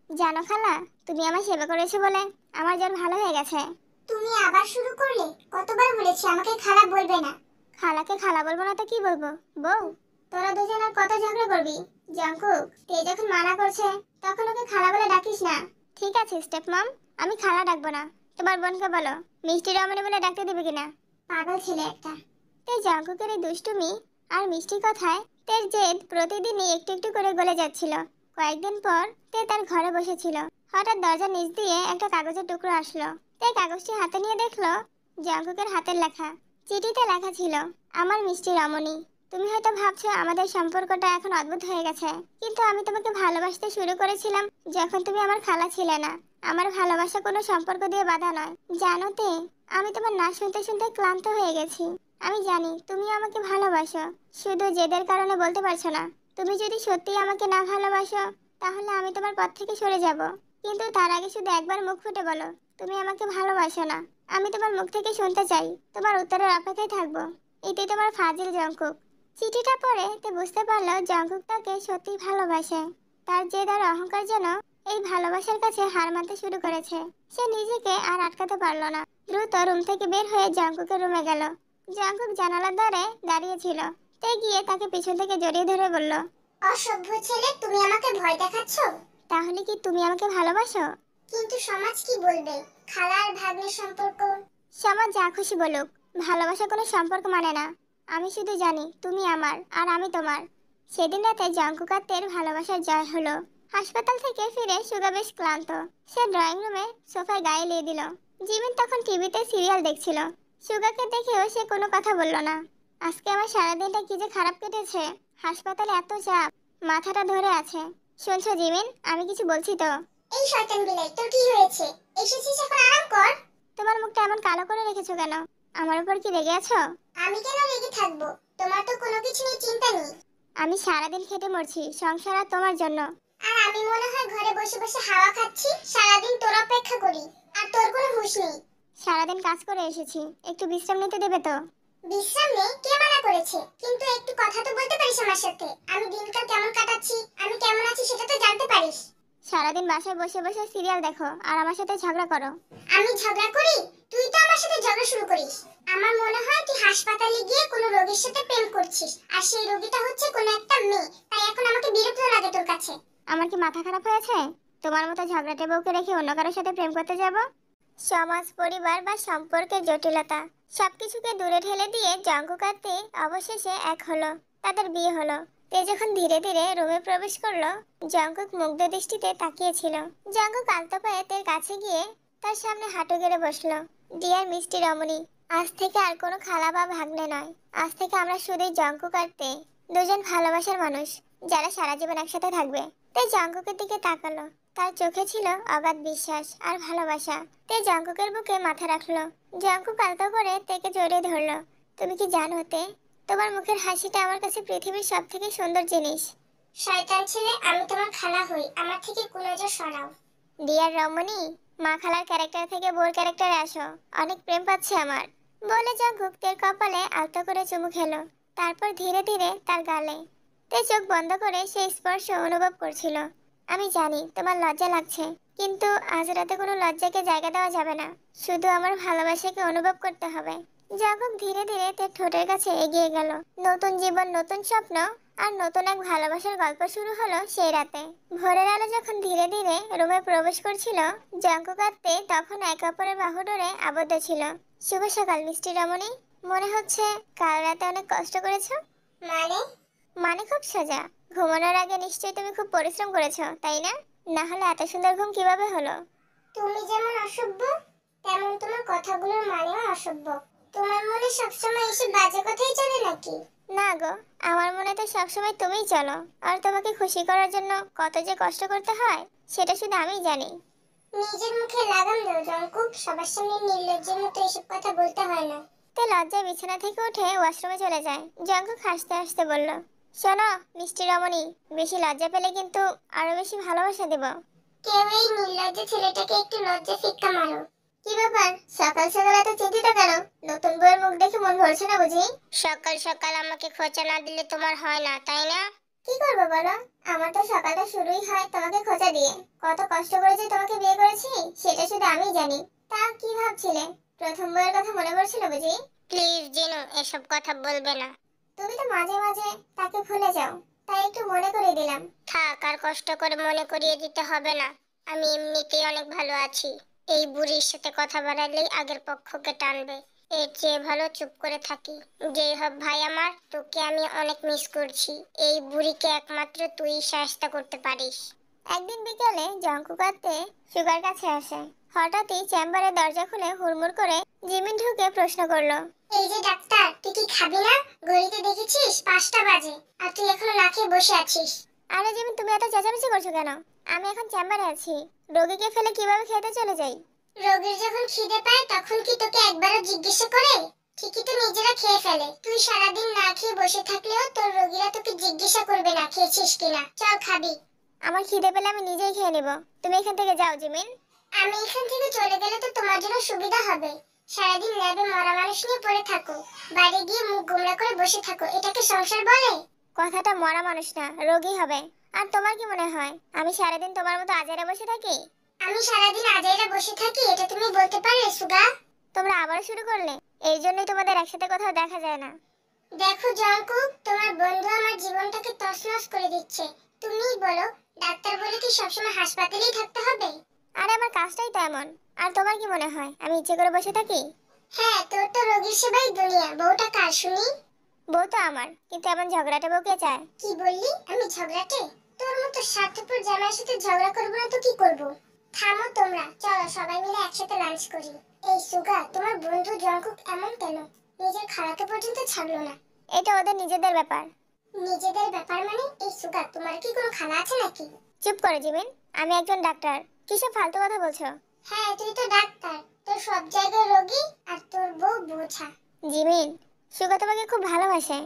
জানো খালা, তুমি আমার সেবা করেছো বলে আমার জ্বর ভালো হয়ে গেছে। তুমি আবার শুরু করলে? কতবার বলেছি আমাকে খারাপ বলবে না। খালাকে খালা বলবো না তো কি বলবো, বউ? তোরা দুজন আর কত ঝগড়া করবি? জঙ্কুক, তে যখন মানা করছে তখন ওকে খালা বলে ডাকিস না। ঠিক আছে স্টেপ মম, আমি খালা ডাকবো না। তোমার বোনকে বলো মিষ্টি রমণী বলে ডাকতে দিবে কিনা। পাগল ছেলে একটা। তে জঙ্কুকের এই দুষ্টুমি আর মিষ্টি কথায় তের জেদ প্রতিদিনই একটু একটু করে গলে যাচ্ছিল। কয়েকদিন পর তে তার ঘরে বসেছিল। হঠাৎ দরজার নিচ দিয়ে একটা কাগজের টুকরো আসলো। তে কাগজটি হাতে নিয়ে দেখলো জঙ্কুকের হাতের লেখা। চিঠিতে লেখা ছিল, আমার মিষ্টি রমণী, তুমি হয়তো ভাবছো আমাদের সম্পর্কটা এখন অদ্ভুত হয়ে গেছে, কিন্তু আমি তোমাকে ভালোবাসতে শুরু করেছিলাম যখন তুমি আমার খালা ছিলে না। আমার ভালোবাসা কোনো সম্পর্ক দিয়ে বাঁধা নয়। জানো তে, আমি তোমার না শুনতে শুনতে ক্লান্ত হয়ে গেছি। আমি জানি তুমি আমাকে ভালোবাসো, শুধু জেদের কারণে বলতে পারছো না। তুমি যদি সত্যিই আমাকে না ভালোবাসো তাহলে আমি তোমার পথ থেকে সরে যাব। কিন্তু তার আগে শুধু একবার মুখ ফুটে বলো তুমি আমাকে ভালোবাসো না। আমি তোমার মুখ থেকে শুনতে চাই, তোমার উত্তরের অপেক্ষায় থাকবো। এটাই তোমার ফাজিল জঙ্কুক। চিঠিটা পড়ে তে বুঝতে পারলো জঙ্কুক তাকে সত্যিই ভালোবাসে। তার জেদ আর অহংকার যেন এই ভালোবাসার কাছে হার মানতে শুরু করেছে। সে নিজেকে আর আটকাতে পারলো না। দ্রুত রুম থেকে বের হয়ে জঙ্কুকের রুমে গেল। জঙ্কুক জানালার ধারে দাঁড়িয়ে ছিল। তে গিয়ে তাকে পিছন থেকে জড়িয়ে ধরে বলল, অসভ্য ছেলে, তুমি আমাকে ভয় দেখাচ্ছ? তাহলে কি তুমি আমাকে ভালোবাসো? কিন্তু সমাজ কি বলবে? খালা আর ভাগ্নের সম্পর্ক। সমাজ যা খুশি বলুক, ভালোবাসা কোনো সম্পর্ক মানে না। আমি শুধু জানি তুমি আমার আর আমি তোমার। সেদিন রাতে জঙ্কুক আর তের ভালোবাসার জয় হলো। হাসপাতাল থেকে ফিরে সুগা বেশ ক্লান্ত। সে ড্রয়িং রুমে সোফায় গায়ে লিয়ে দিল। জিমিন তখন টিভিতে সিরিয়াল দেখছিল। সুগাকে দেখেও সে কোনো কথা বলল না। আজকে আমার সারাদিনটা কি যে খারাপ কেটেছে। হাসপাতালে এত চাপ, মাথাটা ধরে আছে। শুনছো জিমিন, আমি কিছু বলছি তো। এই শয়তান বিলাই, তোর কি হয়েছে? এসেছিস, এখন আরাম কর। তোমার মুখটা এমন কালো করে রেখেছো কেন? আমার উপর কি রেগে আছো? আমি কেন রেগে থাকবো? তোমার তো কোনো কিছু নিয়ে চিন্তা নেই। আমি সারাদিন খেটে মরছি সংসার আর তোমার জন্য। আর আমি মনে হয় ঘরে বসে বসে হাওয়া খাচ্ছি, সারাদিন তোর অপেক্ষা করি, আর তোর কোনো হুঁশ নেই। সারাদিন কাজ করে এসেছি, একটু বিশ্রাম নিতে দেবে তো? বিশ্রাম নে? কে মানা করেছে? কিন্তু একটু কথা তো বলতে পারিস আমার সাথে। আমি দিনকাল কেমন কাটাচ্ছি, আমি কেমন আছি সেটা তো জানতে পারিস। সারাদিন বাসায় বসে বসে সিরিয়াল দেখো আর আমার সাথে ঝগড়া করো। আমি ঝগড়া করি? তুই তো আমার সাথে ঝগড়া শুরু করিস। আমার মনে হয় তুই হাসপাতালে গিয়ে কোনো রোগীর সাথে প্রেম করছিস, আর সেই রোগীটা হচ্ছে কোনো একটা মেয়ে। তাই এখন আমাকে বিরক্ত লাগে তোর কাছে। আমার কি মাথা খারাপ হয়েছে? তোমার মতো ঝগড়াটে বউকে রেখে অন্য কারোর সাথে প্রেম করতে যাব? সমাজ, পরিবার বা সম্পর্কের জটিলতা সবকিছুকে দূরে ঠেলে দিয়ে জঙ্কুক আর তে অবশেষে এক হলো। তাদের বিয়ে হলো। তে যখন ধীরে ধীরে রুমে প্রবেশ করলো, জঙ্কুক মুগ্ধ দৃষ্টিতে তাকিয়েছিল। জঙ্কুক আলতো পায়ে তের কাছে গিয়ে তার সামনে হাঁটু গেড়ে বসলো। ডিয়ার মিষ্টি রমণী, আজ থেকে আর কোনো খালা বা ভাগ্নে নয়। আজ থেকে আমরা শুধুই জঙ্কুক আর তে, দুজন ভালোবাসার মানুষ যারা সারা জীবন একসাথে থাকবে। তে জঙ্কুকের দিকে তাকালো। তার চোখে ছিল অগাধ বিশ্বাস আর ভালোবাসা। তে জঙ্কুকের বুকে মাথা রাখলো। জঙ্কুক আলতো করে তেকে জড়িয়ে ধরলো। তুমি কি জানো তে, তোমার মুখের হাসিটা আমার কাছে পৃথিবীর সব থেকে সুন্দর জিনিস। শয়তান ছেলে, আমি তোমার খালা হই, আমার থেকে কুনজর সরাও। ডিয়ার রমণী, মা খালার ক্যারেক্টার থেকে বোর ক্যারেক্টারে আসো, অনেক প্রেম পাচ্ছে আমার। বলে জঙ্কুক তের কপালে আলতো করে চুমু খেলো। তারপর ধীরে ধীরে তার গালে। তে চোখ বন্ধ করে সেই স্পর্শ অনুভব করছিল। আমি জানি তোমার লজ্জা লাগছে, কিন্তু আজ রাতে কোনো লজ্জাকে জায়গা দেওয়া যাবে না। শুধু আমার ভালোবাসাকে অনুভব করতে হবে। জঙ্কুক ধীরে ধীরে তার ঠোঁটের কাছে এগিয়ে গেল। নতুন জীবন, নতুন স্বপ্ন আর নতুন এক ভালোবাসার গল্প শুরু হলো সেই রাতে। ভোরের আলো যখন ধীরে ধীরে রুমে প্রবেশ করছিল, জঙ্কুক আর তে তখন একে অপরের বাহু ডোরে আবদ্ধ ছিল। শুভ সকাল মিষ্টি রমণী, মনে হচ্ছে কাল রাতে অনেক কষ্ট করেছো। মানে? মানে খুব সোজা, ঘুমানোর আগে নিশ্চয়ই তুমি খুব পরিশ্রম করেছো, তাই না? না হলে এত সুন্দর ঘুম কিভাবে হলো? তুমি যেমন অসভ্য, তেমন তোমার কথাগুলোর মানেও অসভ্য। তোমার মনে সবসময় এসে বাজে কথাই চলে নাকি? না গো, আমার মনে তো সবসময় তুমিই চলো। আর তোমাকে খুশি করার জন্য কত যে কষ্ট করতে হয় সেটা শুধু আমিই জানি। নিজের মুখে লাগাম দাও জঙ্কুক, সবার সামনে নির্লজ্জের মতো এসব কথা বলতে হয় না। তে লজ্জায় বিছানা থেকে উঠে ওয়াশরুমে চলে যায়। জঙ্কুক হাসতে হাসতে বলল, শোনো মিষ্টি রমণী, বেশি লজ্জা পেলে কিন্তু আরো বেশি ভালোবাসা দেব। কেউ এই নির্লজ্জ ছেলেটাকে একটু লজ্জা শিক্ষা মারো। কি ব্যাপার, সকাল সকাল এত চিন্তিত কেন? নতুন বউয়ের মুখ দেখে মন ভরছে না বুঝি? সকাল সকাল আমাকে খোঁচা না দিলে তোমার হয় না, তাই না? কি করবো বলো, আমার তো সকালটা শুরুই হয় তোমাকে খোঁচা দিয়ে। কত কষ্ট করে যে তোমাকে বিয়ে করেছি সেটা শুধু আমিই জানি। তা কি ভাবছিলে, প্রথম বউয়ের কথা মনে পড়ছিল বুঝি? প্লিজ জিনু, এসব কথা বলবে না। তুমি তো মাঝে মাঝে তাকে ভুলে যাও, তাই একটু মনে করে দিলাম। থাক, আর কষ্ট করে মনে করিয়ে দিতে হবে না। আমি এমনিতেই অনেক ভালো আছি। এই বুড়ির সাথে কথা বাড়ালেই আগের পক্ষকে টানবে। এর চেয়ে ভালো চুপ করে থাকি। যেই হোক ভাই আমার, তোকে আমি অনেক মিস করছি। এই বুড়িকে একমাত্র তুই শায়েস্তা করতে পারিস। একদিন বিকালে জঙ্কুক আর তে সুগার কাছে আসে। হঠাৎই চেম্বারের দরজা খুলে হুড়মুড় করে জিমিন ঢুকে প্রশ্ন করলো, এই যে ডাক্তার, তুই কি খাবি না? ঘড়িতে দেখেছিস 5টা বাজে, আর তুই এখনো না খেয়ে বসে আছিস। আরে জিমিন, তুমি এত চেঁচামেচি করছো কেন? আমি এখন চেম্বারে আছি। রোগীকে ফেলে কিভাবে খেতে চলে যাই? রোগীর যখন খিদে পায় তখন কি তোকে একবারও জিজ্ঞাসা করে? ঠিকই তো নিজেরা খেয়ে ফেলে। তুই সারাদিন না খেয়ে বসে থাকলেও তোর রোগীরা তোকে জিজ্ঞাসা করবে না খেয়েছিস কিনা। চল খাবি। আমার খিদে পেলে আমি নিজেই খেয়ে নেব। তুমি এখান থেকে যাও জিমিন। আমি এখান থেকে চলে গেলে তো তোমার জন্য সুবিধা হবে। সারাদিন ল্যাবে মরা মানুষ নিয়ে পড়ে থাকো, বাইরে গিয়ে মুখ গোমড়া করে বসে থাকো, এটাকে সংসার বলে? কথাটা মরা মানুষ না, রোগী হবে। আর তোমার কি মনে হয় আমি সারাদিন তোমার মতো আজারে বসে থাকি? আমি সারাদিন আজাইরা বসে থাকি, এটা তুমি বলতে পারো সুগা? তোমরা আবারও শুরু করলে? এই জন্যই তোমাদের একসাথে কোথাও দেখা যায় না। দেখো জঙ্কুক, তোমার বন্ধু আমার জীবনটাকে তছনছ করে দিচ্ছে। তুমিই বলো, ডাক্তার বলে কি সবসময় হাসপাতালেই থাকতে হবে? আরে আমার কাজটাই তো এমন। আর তোমার কি মনে হয় আমি ইচ্ছে করে বসে থাকি? হ্যাঁ, তোর তো রোগীর সেবাই দুনিয়া। বউটা কার শুনি? বউ তো আমার, কিন্তু এমন ঝগড়াটে বউ কে চায়? কি বললি? আমি ঝগড়াটে? তোর মতো স্বার্থপর জামাইয়ের সাথে ঝগড়া করবো না তো কি করবো? থামো তোমরা, চলো সবাই মিলে একসাথে লাঞ্চ করি। এই সুগা, তোমার বন্ধু জঙ্কুক এমন কেন? নিজের খালাকে পর্যন্ত ছাড়লো না। এটা ওদের নিজেদের ব্যাপার। নিজেদের ব্যাপার মানে? এই সুগা, তোমার কি কোনো খালা আছে নাকি? চুপ করে জিমিন, আমি একজন ডাক্তার। কিসব ফালতু কথা বলছো? হ্যাঁ, তুই তো ডাক্তার, তোর সব জায়গায় রোগী, আর তোর বউ বোঝা। জিমিন, সুগা তোমাকে খুব ভালোবাসে।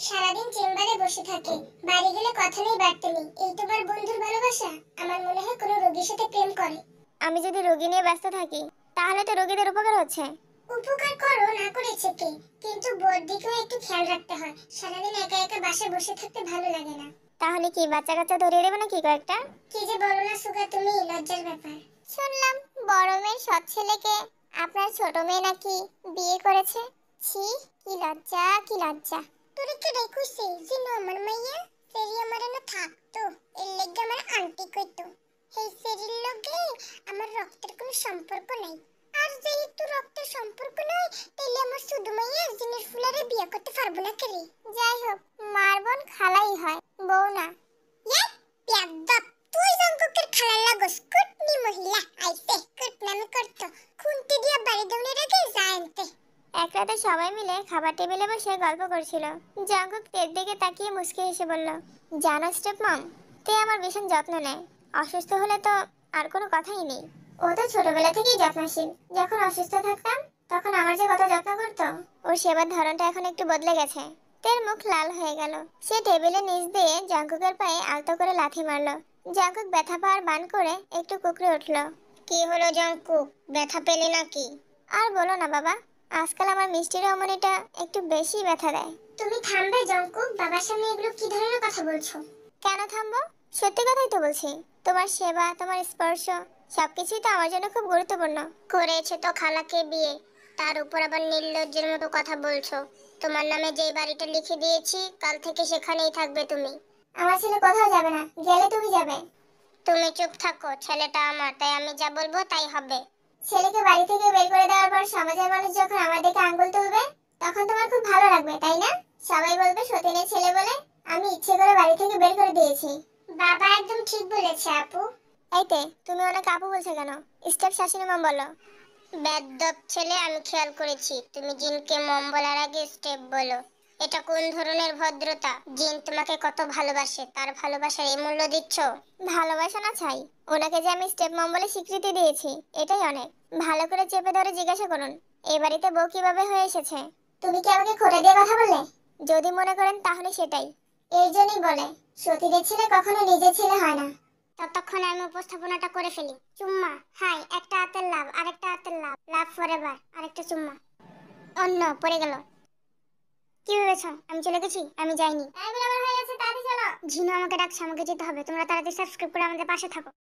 সারাদিন চেম্বারে বসে থাকে, বাড়ি গেলে কথা নেই বার্তা নেই। এই তোমার বন্ধুর ভালোবাসা? আমার মনে হয় কোনো রোগীর সাথে প্রেম করে। আমি যদি রোগী নিয়ে ব্যস্ত থাকি তাহলে তো রোগীদের উপকার হচ্ছে। উপকার করো, না করেছে কে? কিন্তু বোর দিকেও একটু খেয়াল রাখতে হয়। সারাদিন একা একা বাসায় বসে থাকতে ভালো লাগে না। তাহলে কি বাচ্চা কাচ্চা ধরিয়ে দেবে নাকি কয়েকটা? কি যে বলো না সুগা তুমি, লজ্জার ব্যাপার। শুনলাম বড় মেয়ের সৎ ছেলেকে আপনার ছোট মেয়ে নাকি বিয়ে করেছে। ছি, কি লজ্জা, কি লজ্জা। তোরে কে দেখুছে জিনু আমার মাইয়া? সেরি আমার না থাকতো, এর লেগে আমার আন্টি কইতো। এই সেরির লগে আমার রক্তের কোনো সম্পর্ক নাই। আর যেহেতু রক্তের সম্পর্ক নয়, তাইলে আমার শুধু মাইয়া জিনের ফুলারে বিয়ে করতে পারবো না কেরে। যাই হোক, মার বোন খালাই হয়, বউ না। ইয়ে প্যাদব, তুই জঙ্কুকের খালা লাগস, কুটনি মহিলা আইছে কুটনামি করতো, খুনতে দিয়া বাড়ি দৌড়ে রেখে জানতে। এক রাতে সবাই মিলে খাবার টেবিলে বসে গল্প করছিল। জঙ্কুক তের দিকে তাকিয়ে মুস্কি হেসে বলল, জানো স্টেপ মম, তে আমার ভীষণ যত্ন নেয়। অসুস্থ হলে তো আর কোনো কথাই নেই। ও তো ছোটবেলা থেকেই যত্নশীল। যখন অসুস্থ থাকতাম তখন আমার যে কত যত্ন করতো। ওর সেবার ধরনটা এখন একটু বদলে গেছে। তের মুখ লাল হয়ে গেল। সে টেবিলের নিচ দিয়ে জঙ্কুকের পায়ে আলতো করে লাথি মারলো। জঙ্কুক ব্যথা পাওয়ার বান করে একটু কুকড়ে উঠল। কি হলো জঙ্কুক, ব্যথা পেলে নাকি? আর বলো না বাবা, আজকাল আমার মিষ্টির রমণীটা একটু বেশি ব্যথা দেয়। তুমি থামবে জঙ্কুক, বাবার সামনে এগুলো কি ধরনের কথা বলছো? কেন থামবো? সত্যি কথাই তো বলছি। তোমার সেবা, তোমার স্পর্শ সবকিছুই তো আমার জন্য খুব গুরুত্বপূর্ণ। করেছে তো খালাকে বিয়ে, তার উপর আবার নির্লজ্জের মতো কথা বলছো। তোমার নামে যেই বাড়িটা লিখে দিয়েছি, কাল থেকে সেখানেই থাকবে তুমি। আমার ছেলে কোথাও যাবে না, গেলে তুমি যাবে। তুমি চুপ থাকো, ছেলেটা আমার, তাই আমি যা বলবো তাই হবে। ছেলেকে বাড়ি থেকে বের করে দেওয়ার পর সমাজের মানুষ যখন আমার দিকে আঙ্গুল তুলবে, তখন তোমার খুব ভালো লাগবে, তাই না? সবাই বলবে সতীনের ছেলে বলে আমি ইচ্ছে করে বাড়ি থেকে বের করে দিয়েছি। বাবা একদম ঠিক বলেছে আপু। এইতে তুমি অনেক আপু বলছো কেন? স্টেপ শাশুড়ি মম বলো। বেদ্যপ ছেলে, আমি খেয়াল করেছি তুমি জিনকে মম বলার আগে স্টেপ বলো। এটা কোন ধরনের ভদ্রতা? জিন তোমাকে কত ভালোবাসে, তার ভালোবাসার এই মূল্য দিচ্ছ? ভালোবাসা না ছাই, ওনাকে যে আমি স্টেপ মম বলে স্বীকৃতি দিয়েছি, এটাই অনেক। ভালো করে চেপে ধরে জিজ্ঞাসা করুন, এই বাড়িতে বউ কিভাবে হয়ে এসেছে। তুমি কি আমাকে খোটা দিয়ে কথা বললে? যদি মনে করেন তাহলে সেটাই। এর জন্যই বলে সতীদের ছেলে কখনো নিজের ছেলে হয় না। ততক্ষণে আমি উপস্থাপনাটা করে ফেলি। চুম্মা, হাই, একটা হাতের লাভ, আরেকটা হাতের লাভ, লাভ ফরএভার, আরেকটা চুম্মা। অন্য পড়ে গেল। কি ভেবেছ আমি চলে গেছি? আমি যাইনি। এই বেলা হয়ে গেছে, তাড়াতাড়ি চলো। ঝিনু আমাকে ডাকছে, আমাকে যেতে হবে। তোমরা তাড়াতাড়ি সাবস্ক্রাইব করে আমাদের পাশে থাকো।